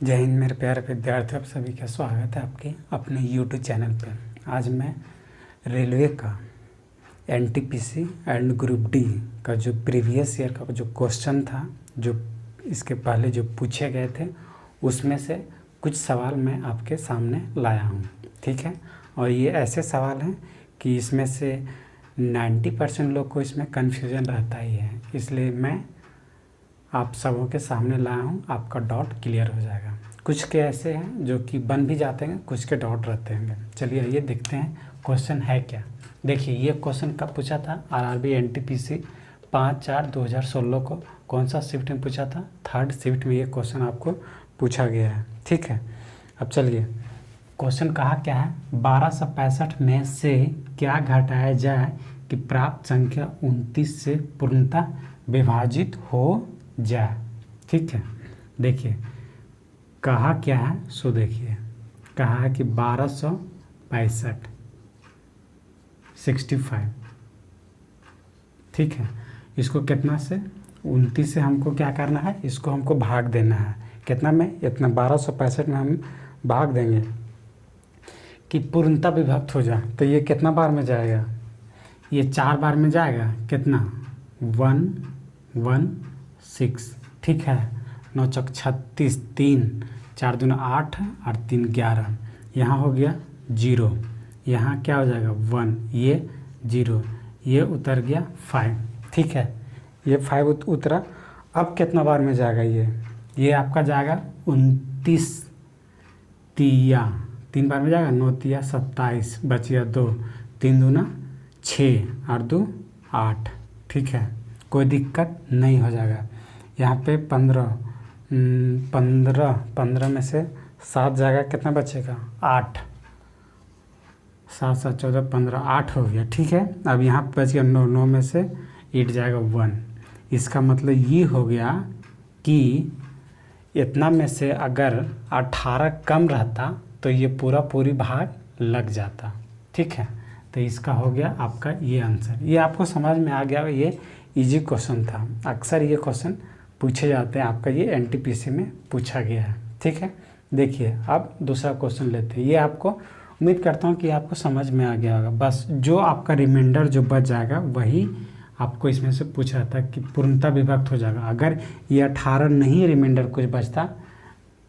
जय हिंद मेरे प्यारे विद्यार्थी, आप सभी का स्वागत है आपके अपने YouTube चैनल पे। आज मैं रेलवे का एनटीपीसी एंड ग्रुप डी का जो प्रीवियस ईयर का जो क्वेश्चन था, जो इसके पहले जो पूछे गए थे, उसमें से कुछ सवाल मैं आपके सामने लाया हूँ। ठीक है, और ये ऐसे सवाल हैं कि इसमें से 90% लोग को इसमें कन्फ्यूज़न रहता ही है, इसलिए मैं आप सबों के सामने लाया हूँ। आपका डाउट क्लियर हो जाएगा। कुछ के ऐसे हैं जो कि बन भी जाते हैं, कुछ के डाउट रहते हैं। चलिए आइए देखते हैं क्वेश्चन है क्या। देखिए, ये क्वेश्चन कब पूछा था? आरआरबी एनटीपीसी 5/4/2016 को कौन सा शिफ्ट में पूछा था? 3rd शिफ्ट में ये क्वेश्चन आपको पूछा गया है। ठीक है, अब चलिए क्वेश्चन कहा क्या है? 1265 में से क्या घटाया जाए कि प्राप्त संख्या 29 से पूर्णतः विभाजित हो जाए। ठीक है, देखिए कहा क्या है, सो देखिए कहा है कि 65 ठीक है, इसको कितना से 29 से हमको क्या करना है, इसको हमको भाग देना है। कितना में? इतना 1265 में हम भाग देंगे कि पूर्णतः विभक्त हो जाए। तो ये कितना बार में जाएगा? ये 4 बार में जाएगा। कितना? 116। ठीक है, 9 चौक 36, 3 4 दूना 8 और 3 11। यहाँ हो गया 0, यहाँ क्या हो जाएगा 1, ये 0, ये उतर गया 5। ठीक है, ये 5 उतरा। अब कितना बार में जाएगा? ये आपका जाएगा 29 तिया 3 बार में जाएगा। 9 तिया 27, बच गया 2, 3 दूना 6 और 2 8। ठीक है, कोई दिक्कत नहीं हो जाएगा। यहाँ पे 15 में से 7 जाएगा, कितना बचेगा? 8। 7 7 14 15, 8 हो गया। ठीक है, अब यहाँ पे बच गया 9 में से 8 जाएगा 1। इसका मतलब ये हो गया कि इतना में से अगर 18 कम रहता तो ये पूरी भाग लग जाता। ठीक है, तो इसका हो गया आपका ये आंसर। ये आपको समझ में आ गया। ये इजी क्वेश्चन था, अक्सर ये क्वेश्चन पूछे जाते हैं। आपका ये एनटीपीसी में पूछा गया है। ठीक है, देखिए अब दूसरा क्वेश्चन लेते हैं। ये आपको उम्मीद करता हूँ कि आपको समझ में आ गया होगा। बस जो आपका रिमाइंडर जो बच जाएगा वही आपको इसमें से पूछा था कि पूर्णतः विभक्त हो जाएगा। अगर ये 18 नहीं रिमाइंडर कुछ बचता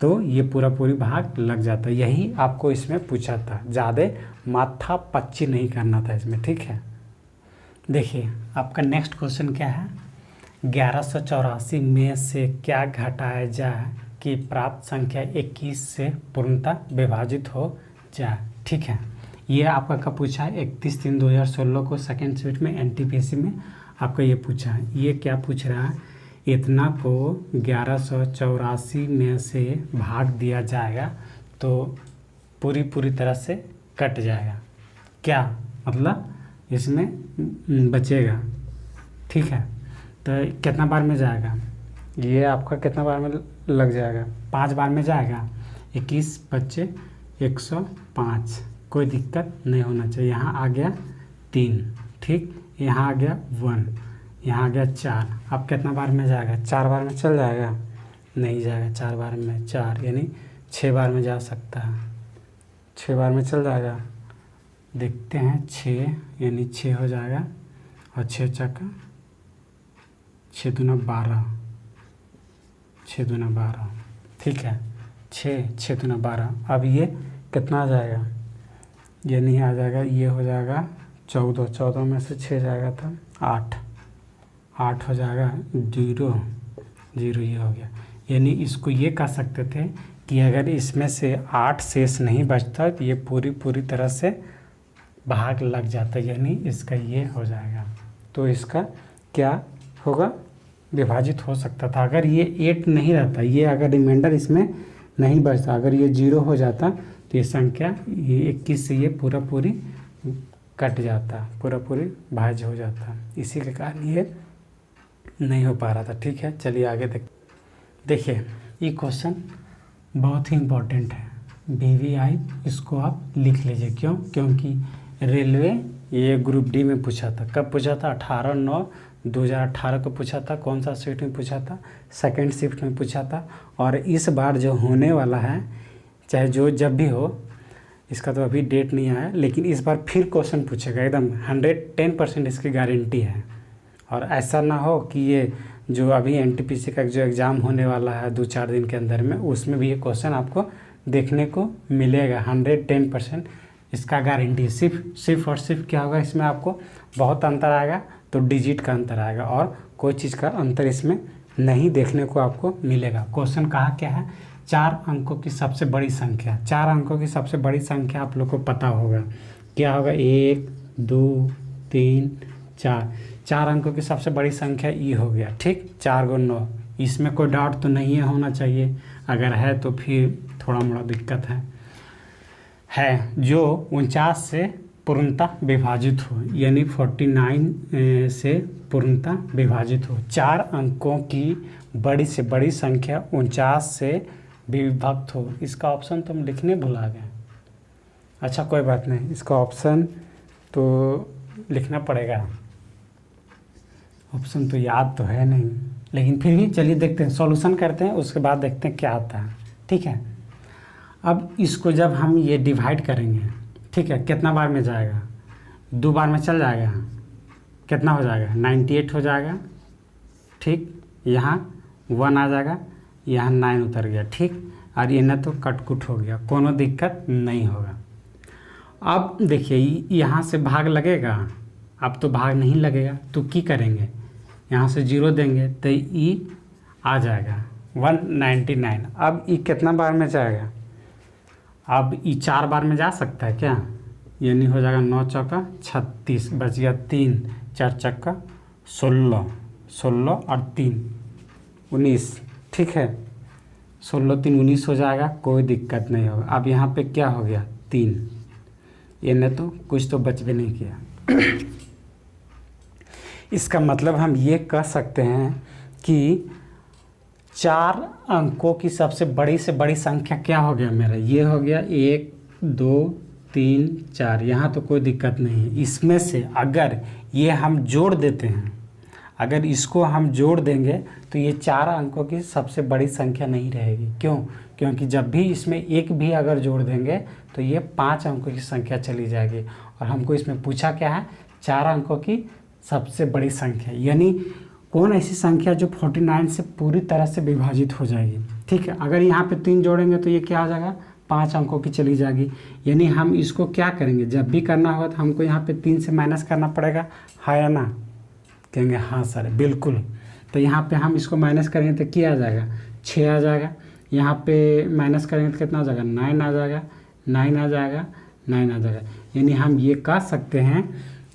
तो ये पूरी भाग लग जाता। यही आपको इसमें पूछा था, ज़्यादा माथा पच्ची नहीं करना था इसमें। ठीक है, देखिए आपका नेक्स्ट क्वेश्चन क्या है? 1184 में से क्या घटाया जाए कि प्राप्त संख्या 21 से पूर्णतः विभाजित हो जाए। ठीक है, ये आपका कब पूछा है? 31/3/2016 को सेकेंड शिफ्ट में एनटीपीसी में आपका ये पूछा है। ये क्या पूछ रहा है? इतना को 1184 में से भाग दिया जाएगा तो पूरी तरह से कट जाएगा। क्या मतलब? इसमें बचेगा। ठीक है, तो कितना बार में जाएगा? ये आपका कितना बार में लग जाएगा? 5 बार में जाएगा। 21 बच्चे 105, कोई दिक्कत नहीं होना चाहिए। यहाँ आ गया 3, ठीक, यहाँ आ गया 1, यहाँ आ गया 4। अब कितना बार में जाएगा? 4 बार में चल जाएगा? नहीं जाएगा 4 बार में। 4 यानी 6 बार में जा सकता है। 6 बार में चल जाएगा। देखते हैं 6 यानी 6 हो जाएगा, और 6 चक्का 6 दूना 12, 6 दूना 12। ठीक है, 6 दूना 12। अब ये कितना आ जाएगा? ये नहीं आ जाएगा, ये हो जाएगा 14। 14 में से 6 जाएगा था 8 हो जाएगा 0 ये हो गया। यानी इसको ये कह सकते थे कि अगर इसमें से 8 शेष नहीं बचता तो ये पूरी तरह से भाग लग जाता, यानी इसका ये हो जाएगा। तो इसका क्या होगा? विभाजित हो सकता था। अगर ये 8 नहीं रहता, ये अगर रिमाइंडर इसमें नहीं बचता, अगर ये 0 हो जाता तो ये संख्या ये 21 से ये पूरी कट जाता, पूरी भाज्य हो जाता। इसी के कारण ये नहीं हो पा रहा था। ठीक है, चलिए आगे देखिए ये क्वेश्चन बहुत ही इम्पोर्टेंट है। VVI इसको आप लिख लीजिए। क्योंकि रेलवे ये ग्रुप डी में पूछा था। कब पूछा था? 18/9 2018 को पूछा था, कौन सा शिफ्ट में पूछा था, सेकंड शिफ्ट में पूछा था। और इस बार जो होने वाला है, चाहे जो जब भी हो, इसका तो अभी डेट नहीं आया, लेकिन इस बार फिर क्वेश्चन पूछेगा, एकदम 110% इसकी गारंटी है। और ऐसा ना हो कि ये जो अभी NTPC का जो एग्ज़ाम होने वाला है 2-4 दिन के अंदर में, उसमें भी ये क्वेश्चन आपको देखने को मिलेगा। 110% इसका गारंटी है। सिर्फ और सिर्फ क्या होगा, इसमें आपको बहुत अंतर आएगा, तो डिजिट का अंतर आएगा, और कोई चीज़ का अंतर इसमें नहीं देखने को आपको मिलेगा। क्वेश्चन कहा क्या है, 4 अंकों की सबसे बड़ी संख्या। 4 अंकों की सबसे बड़ी संख्या आप लोग को पता होगा क्या होगा, 1 2 3 4। 4 अंकों की सबसे बड़ी संख्या ई हो गया, ठीक। 4 × 9, इसमें कोई डाउट तो नहीं होना चाहिए, अगर है तो फिर थोड़ा मोड़ा दिक्कत है। जो 49 से पूर्णतः विभाजित हो, यानी 49 से पूर्णतः विभाजित हो। 4 अंकों की बड़ी से बड़ी संख्या 49 से विभक्त हो। इसका ऑप्शन तो हम लिखने भुला गए। अच्छा कोई बात नहीं, इसका ऑप्शन तो लिखना पड़ेगा, ऑप्शन तो याद तो है नहीं, लेकिन फिर भी चलिए देखते हैं, सॉल्यूशन करते हैं, उसके बाद देखते हैं क्या आता है, ठीक है। अब इसको जब हम ये डिवाइड करेंगे, ठीक है, कितना बार में जाएगा, 2 बार में चल जाएगा, कितना हो जाएगा, 98 हो जाएगा, ठीक। यहाँ 1 आ जाएगा, यहाँ 9 उतर गया, ठीक। और ये ना तो कटकुट हो गया, कोनो दिक्कत नहीं होगा। अब देखिए यहाँ से भाग लगेगा, अब तो भाग नहीं लगेगा, तो की करेंगे, यहाँ से 0 देंगे तो ई आ जाएगा 199। अब ई कितना बार में जाएगा, अब ई 4 बार में जा सकता है क्या, यानी हो जाएगा 9 चौका 36, बच गया 3, 4 चक्का 16, 16 और 3 19, ठीक है। 16 3 19 हो जाएगा, कोई दिक्कत नहीं होगा। अब यहाँ पे क्या हो गया, 3, ये न तो कुछ तो बच भी नहीं किया। इसका मतलब हम ये कह सकते हैं कि 4 अंकों की सबसे बड़ी से बड़ी संख्या क्या हो गया मेरा, ये हो गया 1 2 3 4। यहाँ तो कोई दिक्कत नहीं है। इसमें से अगर ये हम जोड़ देते हैं, अगर इसको हम जोड़ देंगे तो ये 4 अंकों की सबसे बड़ी संख्या नहीं रहेगी। क्यों? क्योंकि जब भी इसमें एक भी अगर जोड़ देंगे तो ये 5 अंकों की संख्या चली जाएगी। और हमको इसमें पूछा क्या है, 4 अंकों की सबसे बड़ी संख्या, यानी कौन ऐसी संख्या जो 49 से पूरी तरह से विभाजित हो जाएगी, ठीक है। अगर यहाँ पे 3 जोड़ेंगे तो ये क्या हो जाएगा, 5 अंकों की चली जाएगी। यानी हम इसको क्या करेंगे, जब भी करना होगा तो हमको यहाँ पे 3 से माइनस करना पड़ेगा, है या ना, कहेंगे हाँ सर बिल्कुल। तो यहाँ पे हम इसको माइनस करेंगे तो क्या आ जाएगा, 6 आ जाएगा। यहाँ पे माइनस करेंगे तो कितना आ जाएगा, 9 आ जाएगा, 9 आ जाएगा, 9 आ जाएगा। यानी हम ये कह सकते हैं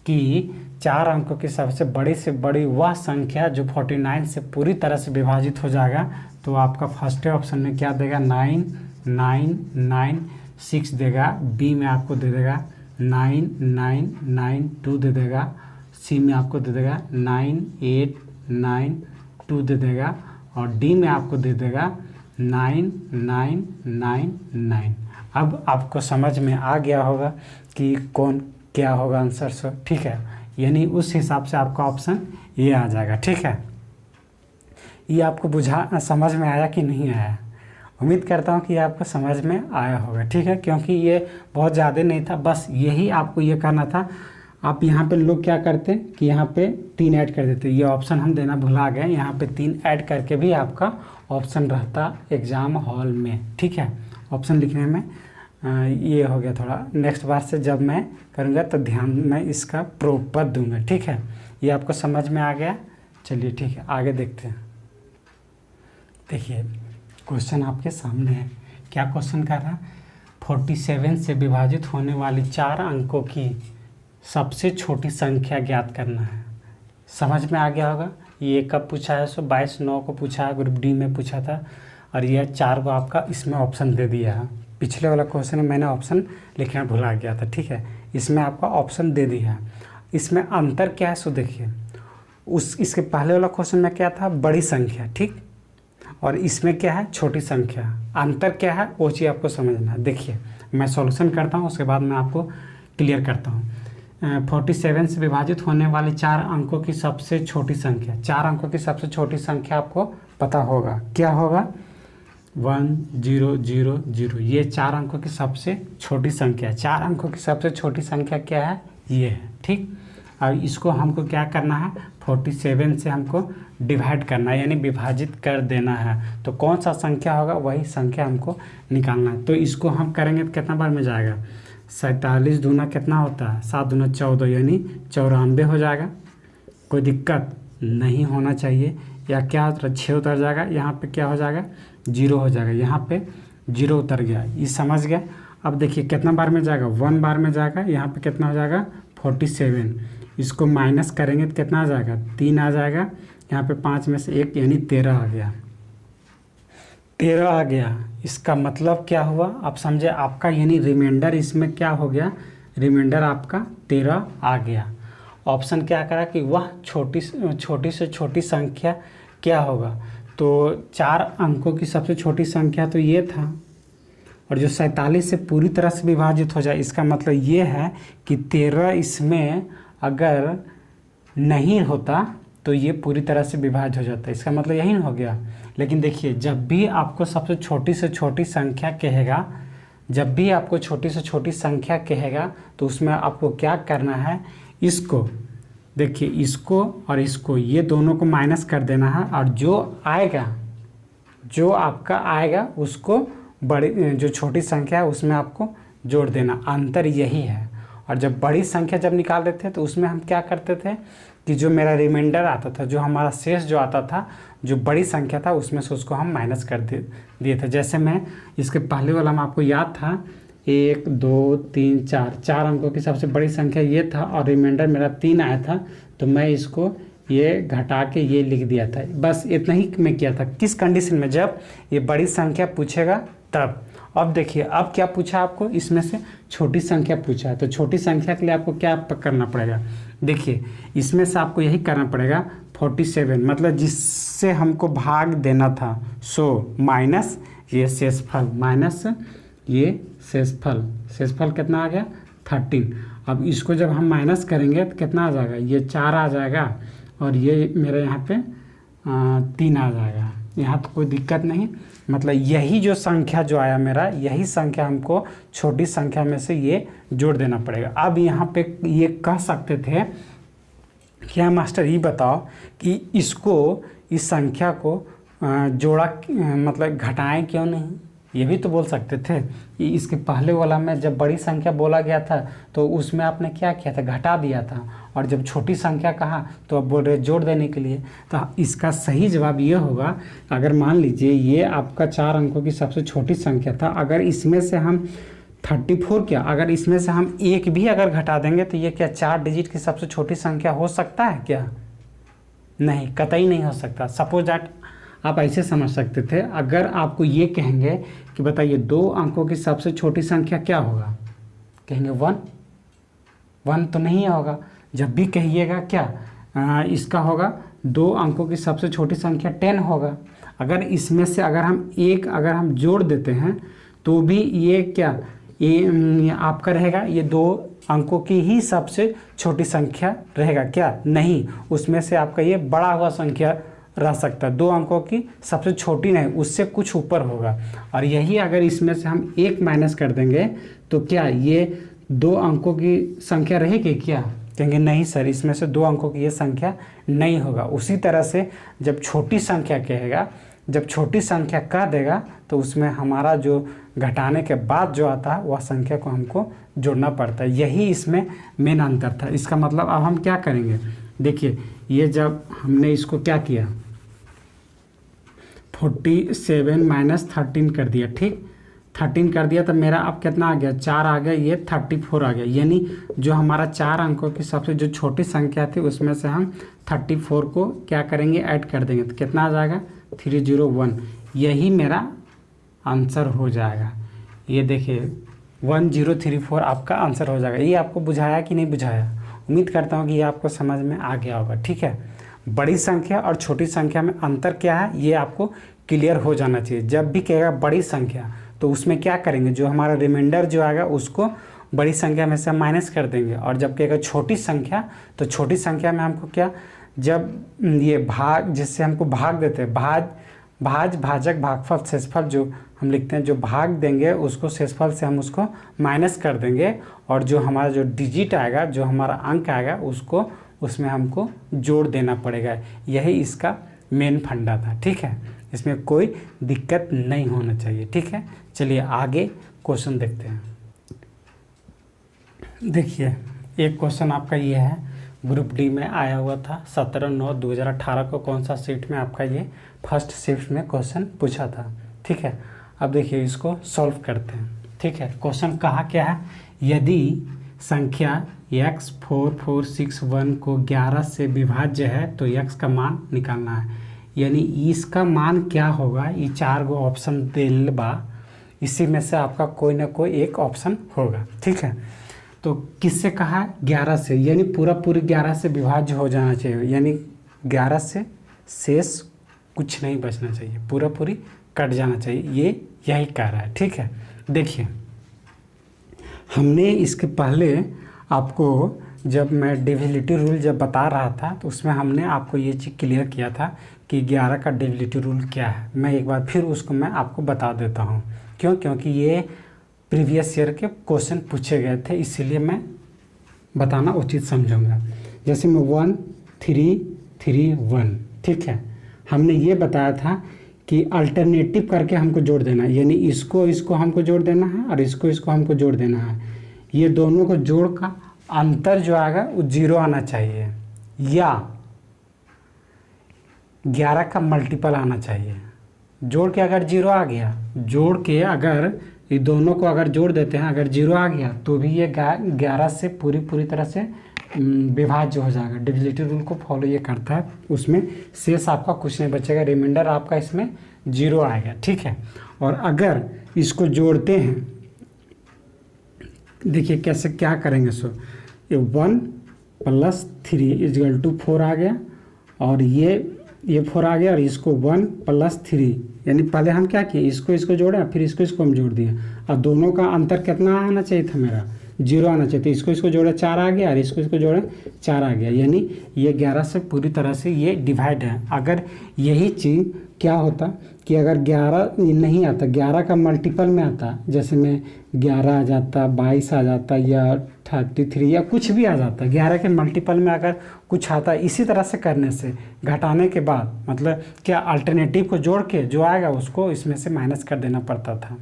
कि 4 अंकों की सबसे बड़ी से बड़ी वह संख्या जो 49 से पूरी तरह से विभाजित हो जाएगा। तो आपका फर्स्ट ऑप्शन में क्या देगा, 9 9 9 6 देगा, बी में आपको दे देगा 9 9 9 2 दे देगा, सी में आपको दे देगा 9 8 9 2 दे देगा, और डी में आपको दे देगा 9 9 9 9। अब आपको समझ में आ गया होगा कि कौन क्या होगा आंसर सो, ठीक है। यानी उस हिसाब से आपका ऑप्शन ये आ जाएगा, ठीक है। ये आपको समझ में आया कि नहीं आया, उम्मीद करता हूँ कि आपको समझ में आया होगा, ठीक है। क्योंकि ये बहुत ज़्यादा नहीं था, बस यही आपको ये करना था। आप यहाँ पे लोग क्या करते कि यहाँ पे 3 ऐड कर देते, ये ऑप्शन हम देना भुला गए। यहाँ पे 3 ऐड करके भी आपका ऑप्शन रहता एग्ज़ाम हॉल में, ठीक है। ऑप्शन लिखने में ये हो गया थोड़ा, नेक्स्ट बार से जब मैं करूँगा तो ध्यान में इसका प्रॉपर दूंगा, ठीक है। ये आपको समझ में आ गया, चलिए ठीक है, आगे देखते हैं। देखिए क्वेश्चन आपके सामने है, क्या क्वेश्चन कर रहा है, 47 से विभाजित होने वाली 4 अंकों की सबसे छोटी संख्या ज्ञात करना है। समझ में आ गया होगा। ये कब पूछा है, 22/9 को पूछा है, ग्रुप डी में पूछा था, और ये 4 को आपका इसमें ऑप्शन दे दिया है। पिछले वाला क्वेश्चन में मैंने ऑप्शन लिखना भुला गया था, ठीक है। इसमें आपका ऑप्शन दे दिया है। इसमें अंतर क्या है सो देखिए, इसके पहले वाला क्वेश्चन में क्या था, बड़ी संख्या, ठीक, और इसमें क्या है, छोटी संख्या। अंतर क्या है वो चीज़ आपको समझना है। देखिए मैं सॉल्यूशन करता हूँ, उसके बाद मैं आपको क्लियर करता हूँ। 47 से विभाजित होने वाली 4 अंकों की सबसे छोटी संख्या, 4 अंकों की सबसे छोटी संख्या आपको पता होगा, क्या होगा? 1 0 0 0, ये 4 अंकों की सबसे छोटी संख्या है। 4 अंकों की सबसे छोटी संख्या क्या है? ये है, ठीक। अब इसको हमको क्या करना है? 47 से हमको डिवाइड करना है, यानी विभाजित कर देना है। तो कौन सा संख्या होगा, वही संख्या हमको निकालना है। तो इसको हम करेंगे तो कितना बार में जाएगा? 47 दूना कितना होता है? 7 दूना 14, यानी 94 हो जाएगा। कोई दिक्कत नहीं होना चाहिए। या क्या 6 उतर जाएगा, यहाँ पे क्या हो जाएगा? 0 हो जाएगा, यहाँ पे 0 उतर गया। ये समझ गया? अब देखिए कितना बार में जाएगा? 1 बार में जाएगा। यहाँ पे कितना हो जाएगा? 47। इसको माइनस करेंगे तो कितना आ जाएगा? 3 आ जाएगा। यहाँ पे 5 में से 1 यानी 13 आ गया। 13 आ गया। इसका मतलब क्या हुआ आप समझे? आपका यानी रिमाइंडर इसमें क्या हो गया? रिमाइंडर आपका 13 आ गया। ऑप्शन क्या करा कि वह छोटी से छोटी संख्या क्या होगा? तो 4 अंकों की सबसे छोटी संख्या तो ये था, और जो 47 से पूरी तरह से विभाजित हो जाए, इसका मतलब ये है कि 13 इसमें अगर नहीं होता तो ये पूरी तरह से विभाज्य हो जाता है। इसका मतलब यही हो गया। लेकिन देखिए, जब भी आपको सबसे छोटी से छोटी संख्या कहेगा, जब भी आपको छोटी से छोटी संख्या कहेगा, तो उसमें आपको क्या करना है? इसको देखिए, इसको और इसको, ये दोनों को माइनस कर देना है, और जो आएगा, जो आपका आएगा उसको बड़ी, जो छोटी संख्या है उसमें आपको जोड़ देना। अंतर यही है। और जब बड़ी संख्या जब निकाल रहे थे तो उसमें हम क्या करते थे कि जो मेरा रिमाइंडर आता था, जो हमारा शेष जो आता था, जो बड़ी संख्या था, उसमें से उसको हम माइनस कर दिए थे। जैसे मैं इसके पहले वाला में आपको याद था 1 2 3 4, 4 अंकों की सबसे बड़ी संख्या ये था, और रिमाइंडर मेरा 3 आया था, तो मैं इसको ये घटा के ये लिख दिया था। बस इतना ही मैं किया था। किस कंडीशन में? जब ये बड़ी संख्या पूछेगा तब। अब देखिए, अब क्या पूछा आपको? इसमें से छोटी संख्या पूछा है। तो छोटी संख्या के लिए आपको क्या करना पड़ेगा? देखिए, इसमें से आपको यही करना पड़ेगा 47, मतलब जिससे हमको भाग देना था, सो माइनस ये शेषफल, माइनस ये शेषफल। शेषफल कितना आ गया? 13। अब इसको जब हम माइनस करेंगे तो कितना आ जाएगा? ये 4 आ जाएगा, और ये मेरे यहाँ पे 3 आ जाएगा। यहाँ तो कोई दिक्कत नहीं। मतलब यही जो संख्या जो आया मेरा, यही संख्या हमको छोटी संख्या में से ये जोड़ देना पड़ेगा। अब यहाँ पे ये कह सकते थे क्या मास्टर ये बताओ कि इसको, इस संख्या को जोड़ा, मतलब घटाएं क्यों नहीं? ये भी तो बोल सकते थे। इसके पहले वाला में जब बड़ी संख्या बोला गया था तो उसमें आपने क्या किया था? घटा दिया था। और जब छोटी संख्या कहा तो अब बोल रहे जोड़ देने के लिए। तो इसका सही जवाब ये होगा, अगर मान लीजिए ये आपका 4 अंकों की सबसे छोटी संख्या था, अगर इसमें से हम 34, क्या अगर इसमें से हम 1 भी अगर घटा देंगे तो ये क्या 4 डिजिट की सबसे छोटी संख्या हो सकता है क्या? नहीं, कतई नहीं हो सकता। सपोज दैट आप ऐसे समझ सकते थे, अगर आपको ये कहेंगे कि बताइए 2 अंकों की सबसे छोटी संख्या क्या होगा? कहेंगे 1 तो नहीं होगा। जब भी कहिएगा क्या इसका होगा 2 अंकों की सबसे छोटी संख्या 10 होगा। अगर इसमें से अगर हम 1 अगर हम जोड़ देते हैं तो भी ये क्या, ये आपका रहेगा, ये 2 अंकों की ही सबसे छोटी संख्या रहेगा क्या? नहीं, उसमें से आपका ये बड़ा हुआ संख्या रह सकता है। 2 अंकों की सबसे छोटी नहीं, उससे कुछ ऊपर होगा। और यही अगर इसमें से हम 1 माइनस कर देंगे तो क्या ये 2 अंकों की संख्या रहेगी क्या? कहेंगे नहीं सर, इसमें से 2 अंकों की ये संख्या नहीं होगा। उसी तरह से जब छोटी संख्या कहेगा, जब छोटी संख्या कह देगा तो उसमें हमारा जो घटाने के बाद जो आता है वह संख्या को हमको जोड़ना पड़ता है। यही इसमें मेन अंतर था। इसका मतलब अब हम क्या करेंगे? देखिए, ये जब हमने इसको क्या किया, 47 माइनस 13 कर दिया, ठीक, 13 कर दिया तो मेरा अब कितना आ गया? 4 आ गया, ये 34 आ गया। यानी जो हमारा 4 अंकों की सबसे जो छोटी संख्या थी उसमें से हम 34 को क्या करेंगे? ऐड कर देंगे तो कितना आ जाएगा? 301। यही मेरा आंसर हो जाएगा। ये देखिए 1034 आपका आंसर हो जाएगा। ये आपको बुझाया कि नहीं बुझाया? उम्मीद करता हूँ कि ये आपको समझ में आ गया होगा। ठीक है, बड़ी संख्या और छोटी संख्या में अंतर क्या है ये आपको क्लियर हो जाना चाहिए। जब भी कहेगा बड़ी संख्या तो उसमें क्या करेंगे? जो हमारा रिमाइंडर जो आएगा उसको बड़ी संख्या में से हम माइनस कर देंगे। और जबकि अगर छोटी संख्या, तो छोटी संख्या में हमको क्या, जब ये भाग जिससे हमको भाग देते हैं, भाजक भागफल शेषफल जो हम लिखते हैं, जो भाग देंगे उसको शेषफल से हम उसको माइनस कर देंगे, और जो हमारा जो डिजिट आएगा, जो हमारा अंक आएगा, उसको उसमें हमको जोड़ देना पड़ेगा। यही इसका मेन फंडा था। ठीक है, इसमें कोई दिक्कत नहीं होना चाहिए। ठीक है, चलिए आगे क्वेश्चन देखते हैं। देखिए एक क्वेश्चन आपका ये है, ग्रुप डी में आया हुआ था 17/9/2018 को। कौन सा शिफ्ट में आपका ये फर्स्ट शिफ्ट में क्वेश्चन पूछा था। ठीक है, अब देखिए इसको सॉल्व करते हैं। ठीक है, क्वेश्चन कहा क्या है, यदि संख्या x4461 को 11 से विभाज्य है तो x का मान निकालना है। यानी इसका मान क्या होगा, ये 4 गो ऑप्शन दिल बा, इसी में से आपका कोई ना कोई एक ऑप्शन होगा। ठीक है, तो किससे कहा है, 11 से, यानी पूरी 11 से विभाज्य हो जाना चाहिए, यानी 11 से शेष कुछ नहीं बचना चाहिए, पूरी कट जाना चाहिए, ये यही कह रहा है। ठीक है, देखिए हमने इसके पहले आपको जब मैं डिविजिबिलिटी रूल जब बता रहा था तो उसमें हमने आपको ये चीज़ क्लियर किया था कि 11 का डिविजिबिलिटी रूल क्या है। मैं एक बार फिर उसको मैं आपको बता देता हूँ। क्यों, क्योंकि ये प्रीवियस ईयर के क्वेश्चन पूछे गए थे, इसीलिए मैं बताना उचित समझूंगा। जैसे मैं 1 3 3 1, ठीक है, हमने ये बताया था कि अल्टरनेटिव करके हमको जोड़ देना है, यानी इसको हमको जोड़ देना है और इसको हमको जोड़ देना है। ये दोनों को जोड़ का अंतर जो आएगा वो 0 आना चाहिए, या 11 का मल्टीपल आना चाहिए। जोड़ के अगर 0 आ गया, जोड़ के अगर ये दोनों को अगर जोड़ देते हैं, अगर 0 आ गया तो भी ये 11 से पूरी तरह से विभाज्य हो जाएगा। डिविजिबिलिटी रूल को फॉलो ये करता है, उसमें शेष आपका कुछ नहीं बचेगा, रिमाइंडर आपका इसमें 0 आएगा। ठीक है, और अगर इसको जोड़ते हैं, देखिए कैसे क्या करेंगे। सो ये 1 + 3 = 4 आ गया, और ये 4 आ गया, और इसको 1 + 3, यानी पहले हम क्या किए, इसको जोड़े, फिर इसको हम जोड़ दिए, और दोनों का अंतर कितना आना चाहिए था, मेरा 0 आना चाहिए। तो इसको जोड़े 4 आ गया, और इसको जोड़े 4 आ गया, यानी ये 11 से पूरी तरह से ये डिवाइड है। अगर यही चीज़ क्या होता कि अगर 11 नहीं आता, 11 का मल्टीपल में आता, जैसे में 11 आ जाता, 22 आ जाता, या 33 या कुछ भी आ जाता, 11 के मल्टीपल में अगर कुछ आता, इसी तरह से करने से, घटाने के बाद, मतलब क्या अल्टरनेटिव को जोड़ के जो आएगा उसको इसमें से माइनस कर देना पड़ता था।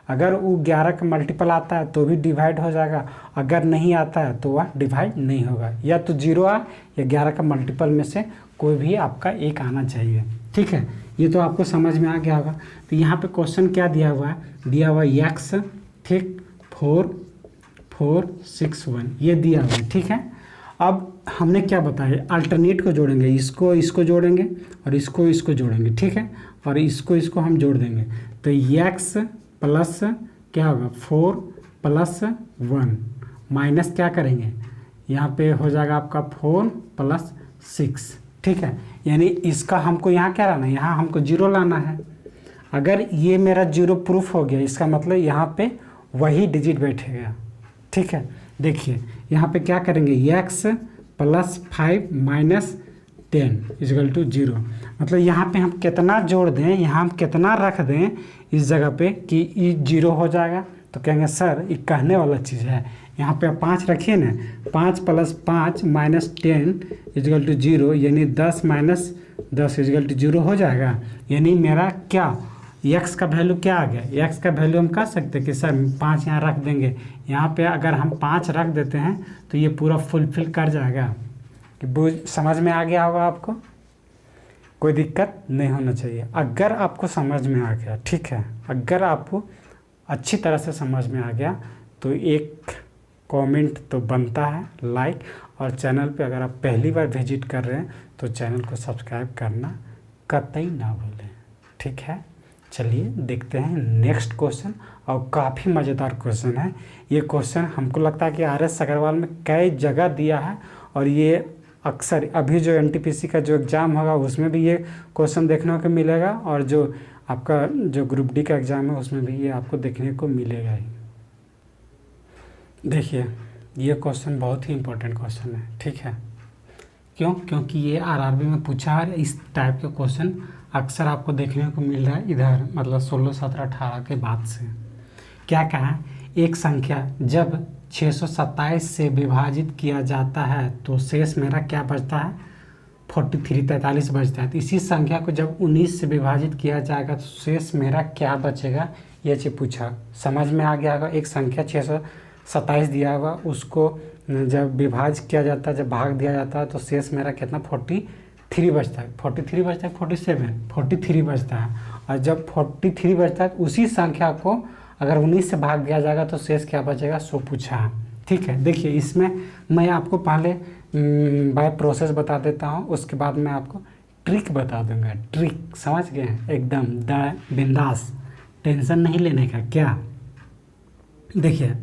अगर वो 11 का मल्टीपल आता है तो भी डिवाइड हो जाएगा, अगर नहीं आता है तो वह डिवाइड नहीं होगा, या तो 0 आ, या 11 का मल्टीपल में से कोई भी आपका एक आना चाहिए। ठीक है, ये तो आपको समझ में आ गया होगा। तो यहाँ पे क्वेश्चन क्या दिया हुआ है, दिया हुआ x, ठीक, 4461 ये दिया हुआ है। ठीक है, अब हमने क्या बताया, अल्टरनेट को जोड़ेंगे, इसको जोड़ेंगे, और इसको जोड़ेंगे। ठीक है, और इसको हम जोड़ देंगे, तो x प्लस क्या होगा, 4 + 1 माइनस क्या करेंगे, यहाँ पे हो जाएगा आपका 4 + 6। ठीक है, यानी इसका हमको यहाँ क्या लाना है, यहाँ हमको 0 लाना है। अगर ये मेरा 0 प्रूफ हो गया, इसका मतलब यहाँ पे वही डिजिट बैठेगा। ठीक है, देखिए यहाँ पे क्या करेंगे, x + 5 - 10 = 0। मतलब यहाँ पे हम कितना जोड़ दें, यहाँ हम कितना रख दें इस जगह पे कि ये 0 हो जाएगा। तो कहेंगे सर ये कहने वाला चीज़ है, यहाँ पे 5 रखिए ना, 5 + 5 - 10 = 0, यानी 10 - 10 = 0 हो जाएगा। यानी मेरा क्या, x का वैल्यू क्या आ गया, x का वैल्यू हम कह सकते हैं कि सर 5 यहाँ रख देंगे। यहाँ पे अगर हम 5 रख देते हैं तो ये पूरा फुलफिल कर जाएगा। कि समझ में आ गया होगा आपको, कोई दिक्कत नहीं होना चाहिए अगर आपको समझ में आ गया। ठीक है, अगर आपको अच्छी तरह से समझ में आ गया तो एक कमेंट तो बनता है, लाइक, और चैनल पे अगर आप पहली बार विजिट कर रहे हैं तो चैनल को सब्सक्राइब करना कतई ना भूलें। ठीक है, चलिए देखते हैं नेक्स्ट क्वेश्चन, और काफ़ी मज़ेदार क्वेश्चन है ये क्वेश्चन। हमको लगता है कि RS अग्रवाल में कई जगह दिया है, और ये अक्सर अभी जो NTPC का जो एग्ज़ाम होगा उसमें भी ये क्वेश्चन देखने को मिलेगा, और जो आपका जो ग्रुप डी का एग्ज़ाम है उसमें भी ये आपको देखने को मिलेगा ही। देखिए ये क्वेश्चन बहुत ही इम्पोर्टेंट क्वेश्चन है, ठीक है। क्यों? क्योंकि ये आरआरबी में पूछा है। इस टाइप के क्वेश्चन अक्सर आपको देखने को मिल रहा है इधर, मतलब 16, 17, 18 के बाद से। क्या कहा? एक संख्या जब 627 से विभाजित किया जाता है तो शेष मेरा क्या बचता है? 43, 43 बचता है। तो इसी संख्या को जब 19 से विभाजित किया जाएगा तो शेष मेरा क्या बचेगा, ये चीज़ पूछा। समझ में आ गया होगा। एक संख्या 627 दिया हुआ, उसको जब विभाजित किया जाता है, जब भाग दिया जाता है तो शेष मेरा कितना? 43 बचता है। 43 बचता है, 47, 43 बचता है। और जब 43 बचता है उसी संख्या को अगर 19 से भाग दिया जाएगा तो शेष क्या बचेगा, सो पूछा है, ठीक है। देखिए इसमें मैं आपको पहले बाय प्रोसेस बता देता हूँ, उसके बाद मैं आपको ट्रिक बता दूंगा। ट्रिक समझ गए? एकदम बिंदास, टेंशन नहीं लेने का। क्या? देखिए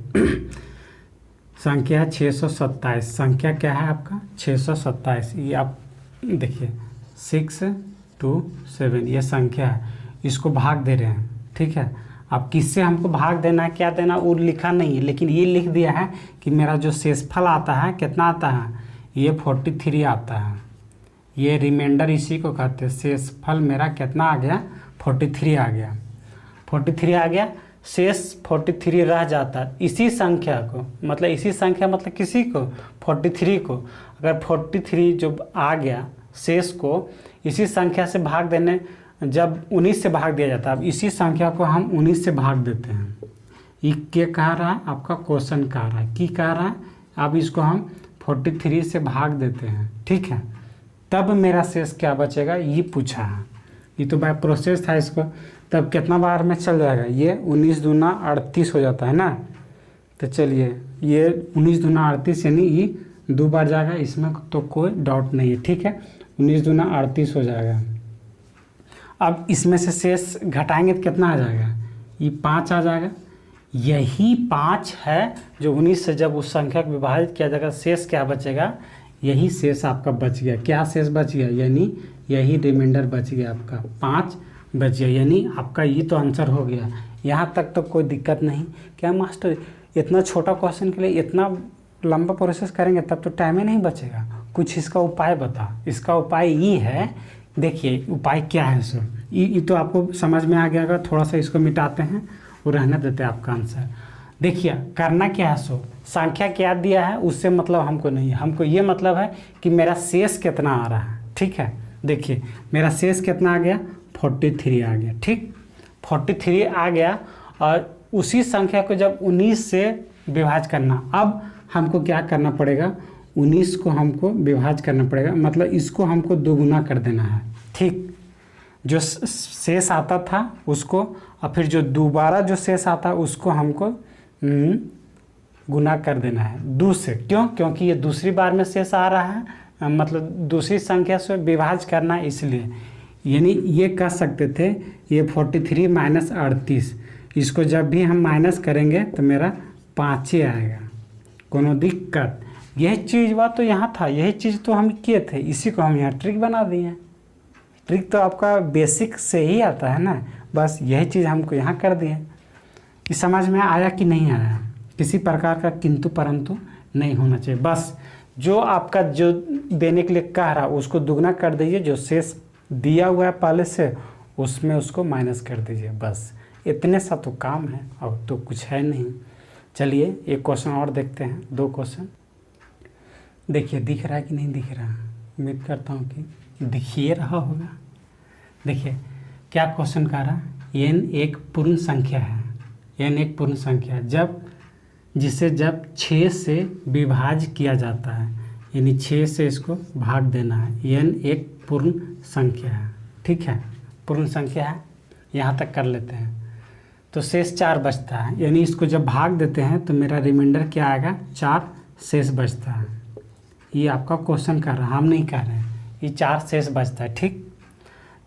संख्या 627, संख्या क्या है आपका? 627। ये आप देखिए 6 2 7 ये संख्या है, इसको भाग दे रहे हैं, ठीक है। अब किससे हमको भाग देना है, क्या देना, वो लिखा नहीं है, लेकिन ये लिख दिया है कि मेरा जो शेषफल आता है कितना आता है, ये 43 आता है। ये रिमाइंडर इसी को कहते हैं। शेषफल मेरा कितना आ गया? 43 आ गया। 43 आ गया, शेष 43 रह जाता है। इसी संख्या को मतलब इसी संख्या मतलब किसी को 43 को अगर 43 जो आ गया शेष को इसी संख्या से भाग देने, जब 19 से भाग दिया जाता है, अब इसी संख्या को हम 19 से भाग देते हैं। ये क्या कह रहा है आपका क्वेश्चन, कह रहा है कि कह रहा है अब इसको हम 43 से भाग देते हैं, ठीक है। तब मेरा शेष क्या बचेगा, ये पूछा है। ये तो बाय प्रोसेस था इसको। तब कितना बार में चल जाएगा, ये 19 दूना 38 हो जाता है ना। तो चलिए ये 19 दूना 38 यानी ये 2 बार जाएगा, इसमें तो कोई डाउट नहीं है, ठीक है। 19 दूना 38 हो जाएगा। अब इसमें से शेष घटाएंगे तो कितना आ जाएगा, ये 5 आ जाएगा। यही 5 है जो 19 से जब उस संख्या को विभाजित किया जाएगा, शेष क्या बचेगा, यही शेष आपका बच गया। क्या शेष बच गया, यानी यही रिमाइंडर बच गया आपका, 5 बच गया। यानी आपका ये तो आंसर हो गया। यहाँ तक तो कोई दिक्कत नहीं। क्या मास्टर इतना छोटा क्वेश्चन के लिए इतना लंबा प्रोसेस करेंगे, तब तो टाइम ही नहीं बचेगा। कुछ इसका उपाय बता। इसका उपाय ये है, देखिए उपाय क्या है सर, ये तो आपको समझ में आ गया होगा। थोड़ा सा इसको मिटाते हैं, वो रहने देते हैं आपका आंसर। देखिए करना क्या है सो, संख्या क्या दिया है उससे मतलब हमको नहीं है। हमको ये मतलब है कि मेरा शेष कितना आ रहा है, ठीक है। देखिए मेरा शेष कितना आ गया, 43 आ गया, ठीक। 43 आ गया और उसी संख्या को जब 19 से विभाज करना, अब हमको क्या करना पड़ेगा, 19 को हमको विभाज करना पड़ेगा, मतलब इसको हमको दोगुना कर देना है, ठीक। जो शेष आता था उसको, और फिर जो दोबारा जो शेष आता है उसको हमको गुना कर देना है 2 से। क्यों? क्योंकि ये दूसरी बार में शेष आ रहा है, मतलब दूसरी संख्या से विभाज करना है, इसलिए। यानी ये कह सकते थे ये 43 माइनस 38, इसको जब भी हम माइनस करेंगे तो मेरा 5 ही आएगा। कोनो दिक्कत? यही चीज़ बात तो यहाँ था, यही चीज़ तो हम किए थे, इसी को हम यहाँ ट्रिक बना दिए। ट्रिक तो आपका बेसिक से ही आता है ना, बस यही चीज़ हमको यहाँ कर दिए। कि समझ में आया कि नहीं आया? किसी प्रकार का किंतु परंतु नहीं होना चाहिए। बस जो आपका जो देने के लिए कह रहा उसको दुगना कर दीजिए, जो शेष दिया हुआ है पहले से उसमें उसको माइनस कर दीजिए, बस इतने सा तो काम है, और तो कुछ है नहीं। चलिए एक क्वेश्चन और देखते हैं, 2 क्वेश्चन। देखिए दिख रहा है कि नहीं दिख रहा, उम्मीद करता हूँ कि दिखिए रहा होगा। देखिए क्या क्वेश्चन कह रहा, n एक पूर्ण संख्या है, n एक पूर्ण संख्या जब जिसे जब 6 से विभाज किया जाता है, यानी 6 से इसको भाग देना है। n एक पूर्ण संख्या है, ठीक है, पूर्ण संख्या है, यहाँ तक कर लेते हैं। तो शेष 4 बचता है, यानी इसको जब भाग देते हैं तो मेरा रिमाइंडर क्या आएगा, 4 शेष बचता है। ये आपका क्वेश्चन कर रहा है, हम नहीं कर रहे हैं, ये 4 शेष बचता है, ठीक।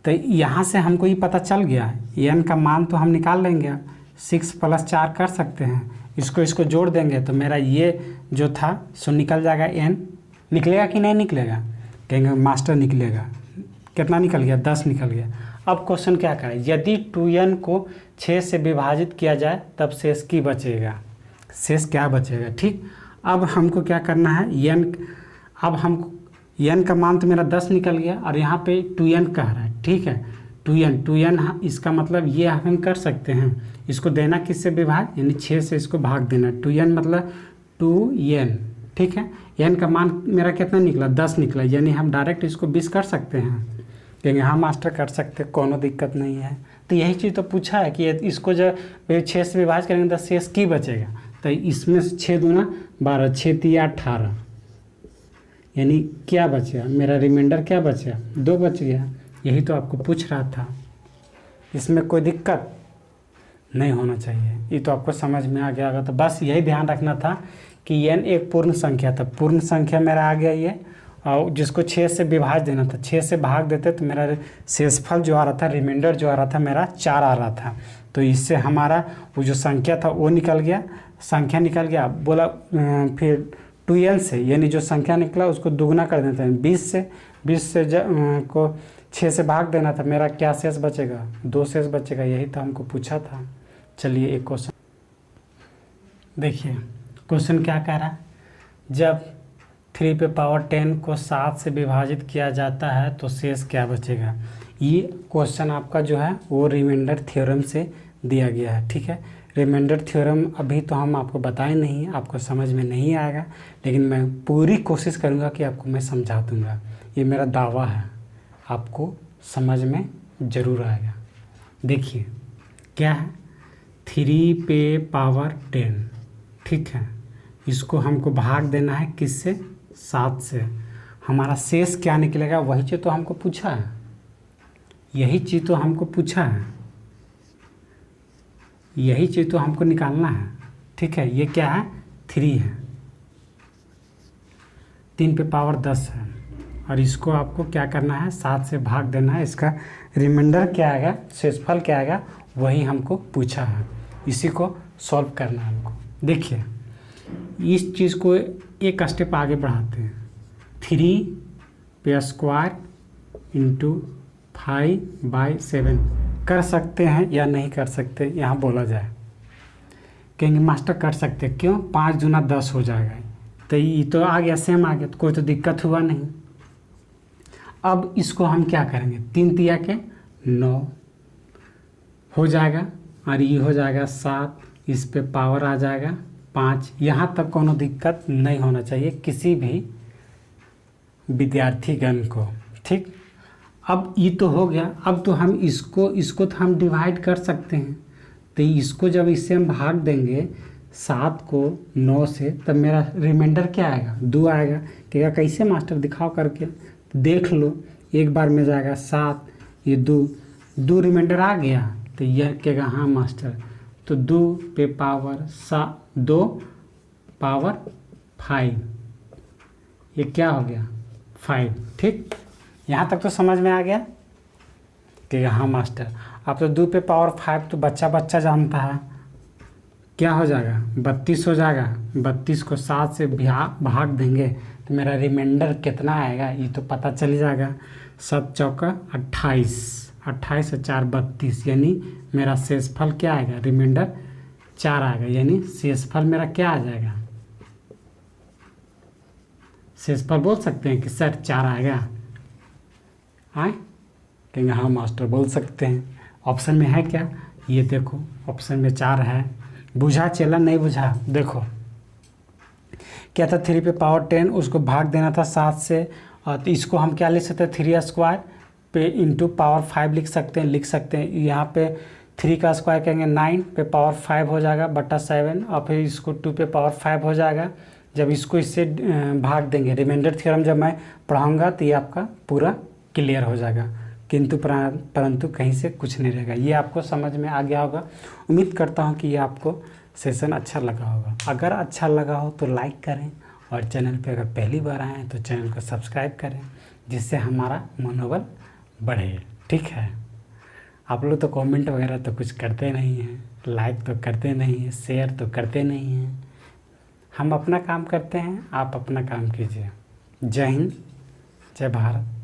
तो यहाँ से हमको ये पता चल गया, n का मान तो हम निकाल लेंगे, 6 + 4 कर सकते हैं, इसको जोड़ देंगे तो मेरा ये जो था सो निकल जाएगा। n निकलेगा कि नहीं निकलेगा, कहेंगे मास्टर निकलेगा। कितना निकल गया, 10 निकल गया। अब क्वेश्चन क्या करें, यदि 2n को 6 से विभाजित किया जाए तब शेष की बचेगा। शेष क्या बचेगा। ठीक, अब हमको क्या करना है, n, अब हमको n का मान तो मेरा 10 निकल गया और यहाँ पे 2n कह रहा है। ठीक है, 2n इसका मतलब ये हम कर सकते हैं, इसको देना किससे विभाग, यानी 6 से इसको भाग देना। 2n मतलब 2n। ठीक है, n का मान मेरा कितना निकला, 10 निकला, यानी हम डायरेक्ट इसको 20 कर सकते हैं। कहेंगे हाँ मास्टर कर सकते, कोनो दिक्कत नहीं है। तो यही चीज़ तो पूछा है कि इसको जब 6 से विभाजित करेंगे तो शेष की बचेगा। तो इसमें से 6 दूना 12, 6 तिया 18, यानी क्या बचेगा, मेरा रिमाइंडर क्या बचेगा, 2 बच गया। यही तो आपको पूछ रहा था, इसमें कोई दिक्कत नहीं होना चाहिए। ये तो आपको समझ में आ गया होगा। तो बस यही ध्यान रखना था कि n एक पूर्ण संख्या था, पूर्ण संख्या मेरा आ गया ये, और जिसको 6 से विभाज देना था, 6 से भाग देते तो मेरा शेषफल जो आ रहा था, रिमाइंडर जो आ रहा था मेरा 4 आ रहा था। तो इससे हमारा वो जो संख्या था वो निकल गया, संख्या निकल गया। बोला फिर 2n से, यानी जो संख्या निकला उसको दुगना कर देते हैं 20 से, 20 से को 6 से भाग देना था, मेरा क्या शेष बचेगा, 2 शेष बचेगा। यही तो हमको पूछा था। चलिए एक क्वेश्चन देखिए, क्वेश्चन क्या कह रहा है, जब 3 पे पावर 10 को 7 से विभाजित किया जाता है तो शेष क्या बचेगा। ये क्वेश्चन आपका जो है वो रिमाइंडर थ्योरम से दिया गया है। ठीक है, रिमाइंडर थ्योरम अभी तो हम आपको बताए नहीं, आपको समझ में नहीं आएगा, लेकिन मैं पूरी कोशिश करूँगा कि आपको मैं समझा दूँगा। ये मेरा दावा है, आपको समझ में ज़रूर आएगा। देखिए क्या है, 3 पे पावर 10, ठीक है, इसको हमको भाग देना है किससे, 7 से। हमारा शेष क्या निकलेगा, वही चीज़ तो हमको पूछा है, यही चीज़ तो हमको पूछा है, यही चीज़ तो हमको निकालना है। ठीक है, ये क्या है, 3 है, 3 पे पावर 10 है, और इसको आपको क्या करना है, 7 से भाग देना है। इसका रिमाइंडर क्या आएगा, शेषफल क्या आएगा, वही हमको पूछा है, इसी को सॉल्व करना है हमको। देखिए इस चीज़ को एक स्टेप आगे बढ़ाते हैं, 3 पे स्क्वायर इंटू 5/7 कर सकते हैं या नहीं कर सकते, यहाँ बोला जाए। कहेंगे मास्टर कर सकते, क्यों, 5 दूना 10 हो जाएगा। तो ये तो आ गया, सेम आ गया, तो कोई तो दिक्कत हुआ नहीं। अब इसको हम क्या करेंगे, 3 तिया के 9 हो जाएगा, और ये हो जाएगा 7, इस पे पावर आ जाएगा 5। यहाँ तक कोनो दिक्कत नहीं होना चाहिए किसी भी विद्यार्थीगण को। ठीक, अब ये तो हो गया। अब तो हम इसको तो हम डिवाइड कर सकते हैं। तो इसको जब इससे हम भाग देंगे 7 को 9 से, तब मेरा रिमाइंडर क्या आएगा, 2 आएगा। कहेगा कैसे मास्टर, दिखाओ करके, देख लो, एक बार में जाएगा 7, ये 2 रिमाइंडर आ गया। तो यह कहेगा हाँ मास्टर, तो 2 पे पावर 2 पावर 5, ये क्या हो गया, 5। ठीक, यहाँ तक तो समझ में आ गया कि हाँ मास्टर। अब तो 2 पे पावर 5 तो बच्चा जानता है, क्या हो जाएगा, 32 हो जाएगा। 32 को 7 से भाग देंगे तो मेरा रिमाइंडर कितना आएगा, ये तो पता चल जाएगा। 7 चौका 28, 28 और 4 32, यानी मेरा शेषफल क्या आएगा, रिमाइंडर 4 आएगा। यानी शेषफल मेरा क्या आ जाएगा, शेषफल बोल सकते हैं कि सर 4 आएगा, आए, कहेंगे हाँ मास्टर बोल सकते हैं। ऑप्शन में है क्या, ये देखो ऑप्शन में 4 है। बुझा चला, नहीं बुझा, देखो क्या था, 3 पे पावर 10, उसको भाग देना था 7 से, और तो इसको हम क्या लिख सकते हैं, 3 स्क्वायर पे इंटू पावर 5 लिख सकते हैं। यहाँ पे 3 का स्क्वायर कहेंगे 9 पे पावर 5 हो जाएगा बटा 7, और फिर इसको 2 पे पावर 5 हो जाएगा। जब इसको इससे भाग देंगे, रिमाइंडर थ्योरम जब मैं पढ़ाऊँगा तो ये आपका पूरा क्लियर हो जाएगा, किंतु परंतु कहीं से कुछ नहीं रहेगा। ये आपको समझ में आ गया होगा। उम्मीद करता हूँ कि ये आपको सेशन अच्छा लगा होगा। अगर अच्छा लगा हो तो लाइक करें, और चैनल पे अगर पहली बार आए हैं तो चैनल को सब्सक्राइब करें, जिससे हमारा मनोबल बढ़े। ठीक है, आप लोग तो कमेंट वगैरह तो कुछ करते नहीं हैं, लाइक तो करते नहीं हैं, शेयर तो करते नहीं हैं। हम अपना काम करते हैं, आप अपना काम कीजिए। जय हिंद, जय भारत।